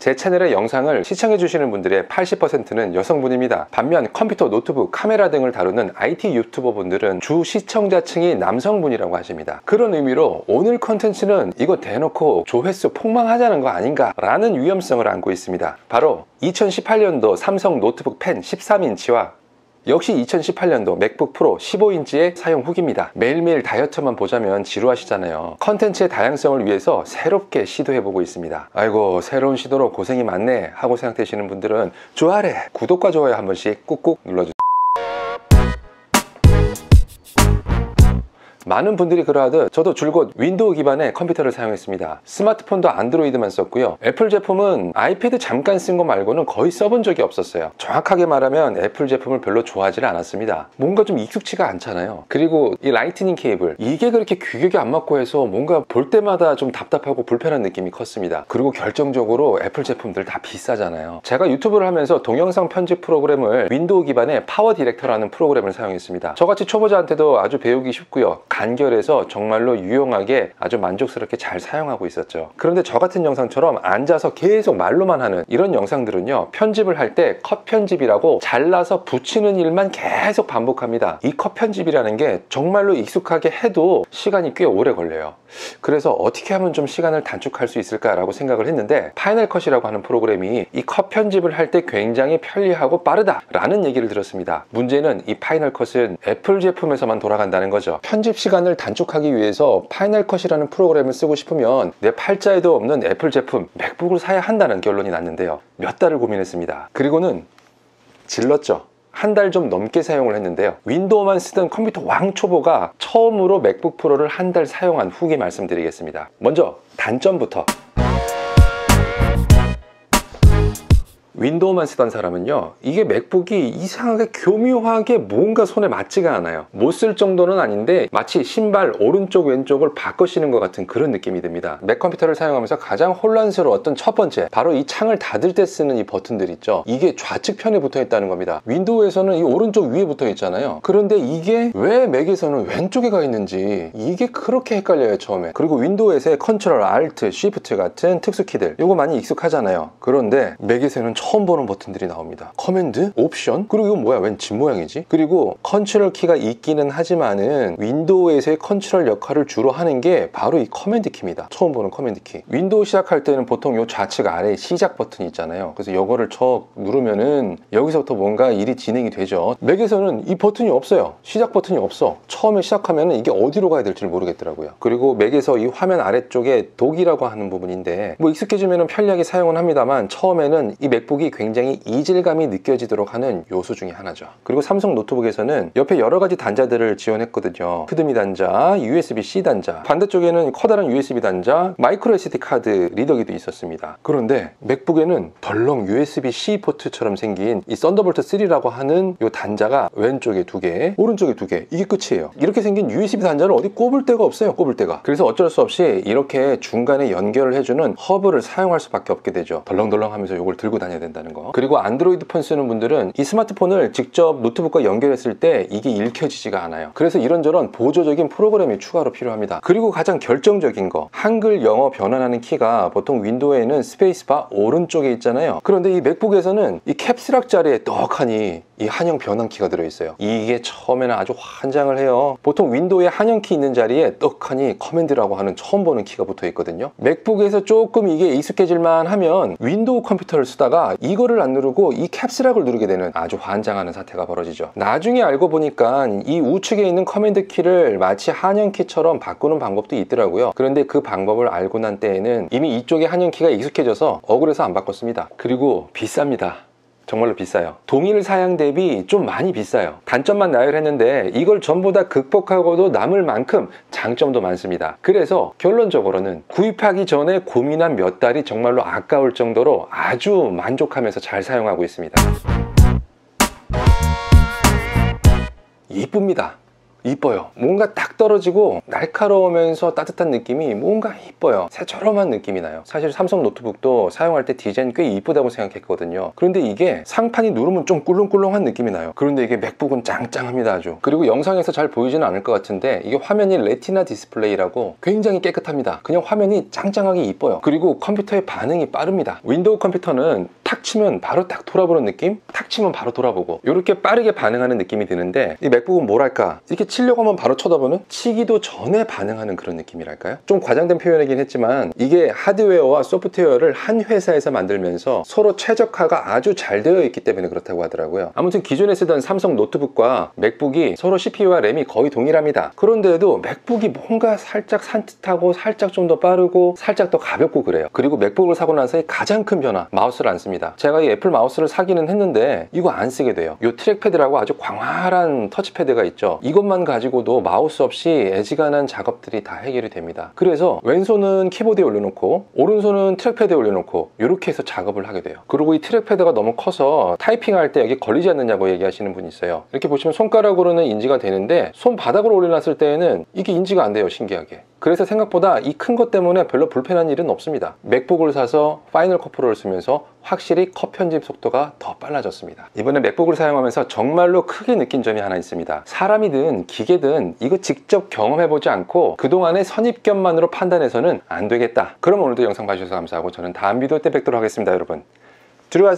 제 채널의 영상을 시청해 주시는 분들의 80%는 여성분입니다. 반면 컴퓨터, 노트북, 카메라 등을 다루는 IT 유튜버 분들은 주 시청자층이 남성분이라고 하십니다. 그런 의미로 오늘 컨텐츠는 이거 대놓고 조회수 폭망하자는 거 아닌가 라는 위험성을 안고 있습니다. 바로 2018년도 삼성 노트북 펜 13인치와 역시 2018년도 맥북 프로 15인치의 사용 후기입니다. 매일매일 다이어트만 보자면 지루하시잖아요. 컨텐츠의 다양성을 위해서 새롭게 시도해보고 있습니다. 아이고, 새로운 시도로 고생이 많네 하고 생각되시는 분들은 좋아래, 구독과 좋아요 한 번씩 꾹꾹 눌러주세요. 많은 분들이 그러하듯 저도 줄곧 윈도우 기반의 컴퓨터를 사용했습니다. 스마트폰도 안드로이드만 썼고요. 애플 제품은 아이패드 잠깐 쓴 거 말고는 거의 써본 적이 없었어요. 정확하게 말하면 애플 제품을 별로 좋아하지는 않았습니다. 뭔가 좀 익숙치가 않잖아요. 그리고 이 라이트닝 케이블, 이게 그렇게 규격이 안 맞고 해서 뭔가 볼 때마다 좀 답답하고 불편한 느낌이 컸습니다. 그리고 결정적으로 애플 제품들 다 비싸잖아요. 제가 유튜브를 하면서 동영상 편집 프로그램을 윈도우 기반의 파워 디렉터라는 프로그램을 사용했습니다. 저같이 초보자한테도 아주 배우기 쉽고요, 간결해서 정말로 유용하게 아주 만족스럽게 잘 사용하고 있었죠. 그런데 저 같은 영상처럼 앉아서 계속 말로만 하는 이런 영상들은요, 편집을 할 때 컷 편집이라고 잘라서 붙이는 일만 계속 반복합니다. 이 컷 편집이라는 게 정말로 익숙하게 해도 시간이 꽤 오래 걸려요. 그래서 어떻게 하면 좀 시간을 단축할 수 있을까라고 생각을 했는데, 파이널 컷이라고 하는 프로그램이 이 컷 편집을 할 때 굉장히 편리하고 빠르다라는 얘기를 들었습니다. 문제는 이 파이널 컷은 애플 제품에서만 돌아간다는 거죠. 편집 시간을 단축하기 위해서 파이널 컷이라는 프로그램을 쓰고 싶으면 내 팔자에도 없는 애플 제품 맥북을 사야 한다는 결론이 났는데요. 몇 달을 고민했습니다. 그리고는 질렀죠. 한 달 좀 넘게 사용을 했는데요. 윈도우만 쓰던 컴퓨터 왕초보가 처음으로 맥북 프로를 한 달 사용한 후기 말씀드리겠습니다. 먼저 단점부터. 윈도우만 쓰던 사람은요, 이게 맥북이 이상하게 교묘하게 뭔가 손에 맞지가 않아요. 못 쓸 정도는 아닌데 마치 신발 오른쪽 왼쪽을 바꾸시는 것 같은 그런 느낌이 듭니다. 맥 컴퓨터를 사용하면서 가장 혼란스러웠던 첫 번째, 바로 이 창을 닫을 때 쓰는 이 버튼들 있죠. 이게 좌측 편에 붙어 있다는 겁니다. 윈도우에서는 이 오른쪽 위에 붙어 있잖아요. 그런데 이게 왜 맥에서는 왼쪽에 가 있는지 이게 그렇게 헷갈려요, 처음에. 그리고 윈도우에서의 컨트롤, 알트, 쉬프트 같은 특수 키들, 이거 많이 익숙하잖아요. 그런데 맥에서는 처음 보는 버튼들이 나옵니다. 커맨드, 옵션, 그리고 이건 뭐야, 웬 집 모양이지? 그리고 컨트롤 키가 있기는 하지만은 윈도우에서의 컨트롤 역할을 주로 하는 게 바로 이 커맨드 키입니다. 처음 보는 커맨드 키. 윈도우 시작할 때는 보통 요 좌측 아래에 시작 버튼이 있잖아요. 그래서 요거를 척 누르면은 여기서부터 뭔가 일이 진행이 되죠. 맥에서는 이 버튼이 없어요. 시작 버튼이 없어. 처음에 시작하면은 이게 어디로 가야 될지 모르겠더라고요. 그리고 맥에서 이 화면 아래쪽에 독이라고 하는 부분인데, 뭐 익숙해지면은 편리하게 사용은 합니다만 처음에는 이 맥북이 굉장히 이질감이 느껴지도록 하는 요소 중에 하나죠. 그리고 삼성 노트북에서는 옆에 여러 가지 단자들을 지원했거든요. HDMI 단자, USB-C 단자, 반대쪽에는 커다란 USB 단자, 마이크로 SD 카드 리더기도 있었습니다. 그런데 맥북에는 덜렁 USB-C 포트처럼 생긴 이 썬더볼트 3라고 하는 이 단자가 왼쪽에 2개, 오른쪽에 2개, 이게 끝이에요. 이렇게 생긴 USB 단자를 어디 꼽을 데가 없어요, 꼽을 데가. 그래서 어쩔 수 없이 이렇게 중간에 연결을 해주는 허브를 사용할 수밖에 없게 되죠. 덜렁덜렁 하면서 이걸 들고 다녀야 된다는 거. 그리고 안드로이드 폰 쓰는 분들은 이 스마트폰을 직접 노트북과 연결했을 때 이게 읽혀지지가 않아요. 그래서 이런저런 보조적인 프로그램이 추가로 필요합니다. 그리고 가장 결정적인 거, 한글 영어 변환하는 키가 보통 윈도우에는 스페이스바 오른쪽에 있잖아요. 그런데 이 맥북에서는 이 캡스락 자리에 떡하니 이 한영 변환키가 들어있어요. 이게 처음에는 아주 환장을 해요. 보통 윈도우에 한영키 있는 자리에 떡하니 커맨드라고 하는 처음 보는 키가 붙어 있거든요. 맥북에서 조금 이게 익숙해질만 하면 윈도우 컴퓨터를 쓰다가 이거를 안 누르고 이 캡스락을 누르게 되는 아주 환장하는 사태가 벌어지죠. 나중에 알고 보니까 이 우측에 있는 커맨드 키를 마치 한영키처럼 바꾸는 방법도 있더라고요. 그런데 그 방법을 알고 난 때에는 이미 이쪽에 한영키가 익숙해져서 억울해서 안 바꿨습니다. 그리고 비쌉니다. 정말로 비싸요. 동일 사양 대비 좀 많이 비싸요. 단점만 나열했는데 이걸 전부 다 극복하고도 남을 만큼 장점도 많습니다. 그래서 결론적으로는 구입하기 전에 고민한 몇 달이 정말로 아까울 정도로 아주 만족하면서 잘 사용하고 있습니다. 이쁩니다. 이뻐요. 뭔가 딱 떨어지고 날카로우면서 따뜻한 느낌이 뭔가 이뻐요. 새처럼한 느낌이 나요. 사실 삼성 노트북도 사용할 때 디자인 꽤 이쁘다고 생각했거든요. 그런데 이게 상판이 누르면 좀 꿀렁꿀렁한 느낌이 나요. 그런데 이게 맥북은 짱짱합니다 아주. 그리고 영상에서 잘 보이지는 않을 것 같은데 이게 화면이 레티나 디스플레이라고 굉장히 깨끗합니다. 그냥 화면이 짱짱하게 이뻐요. 그리고 컴퓨터의 반응이 빠릅니다. 윈도우 컴퓨터는 탁 치면 바로 딱 돌아보는 느낌? 탁 치면 바로 돌아보고 이렇게 빠르게 반응하는 느낌이 드는데 이 맥북은 뭐랄까 이렇게 치려고 하면 바로 쳐다보는, 치기도 전에 반응하는 그런 느낌이랄까요? 좀 과장된 표현이긴 했지만 이게 하드웨어와 소프트웨어를 한 회사에서 만들면서 서로 최적화가 아주 잘 되어 있기 때문에 그렇다고 하더라고요. 아무튼 기존에 쓰던 삼성 노트북과 맥북이 서로 CPU와 램이 거의 동일합니다. 그런데도 맥북이 뭔가 살짝 산뜻하고 살짝 좀 더 빠르고 살짝 더 가볍고 그래요. 그리고 맥북을 사고 나서의 가장 큰 변화, 마우스를 안 씁니다. 제가 이 애플 마우스를 사기는 했는데 이거 안 쓰게 돼요. 이 트랙패드라고 아주 광활한 터치패드가 있죠. 이것만 가지고도 마우스 없이 애지간한 작업들이 다 해결이 됩니다. 그래서 왼손은 키보드에 올려놓고 오른손은 트랙패드에 올려놓고 이렇게 해서 작업을 하게 돼요. 그리고 이 트랙패드가 너무 커서 타이핑할 때 여기 걸리지 않느냐고 얘기하시는 분이 있어요. 이렇게 보시면 손가락으로는 인지가 되는데 손바닥으로 올려놨을 때에는 이게 인지가 안 돼요, 신기하게. 그래서 생각보다 이 큰 것 때문에 별로 불편한 일은 없습니다. 맥북을 사서 파이널 컷 프로를 쓰면서 확실히 컷 편집 속도가 더 빨라졌습니다. 이번에 맥북을 사용하면서 정말로 크게 느낀 점이 하나 있습니다. 사람이든 기계든 이거 직접 경험해보지 않고 그동안의 선입견만으로 판단해서는 안 되겠다. 그럼 오늘도 영상 봐주셔서 감사하고 저는 다음 비디오 때 뵙도록 하겠습니다. 여러분 들어가세요.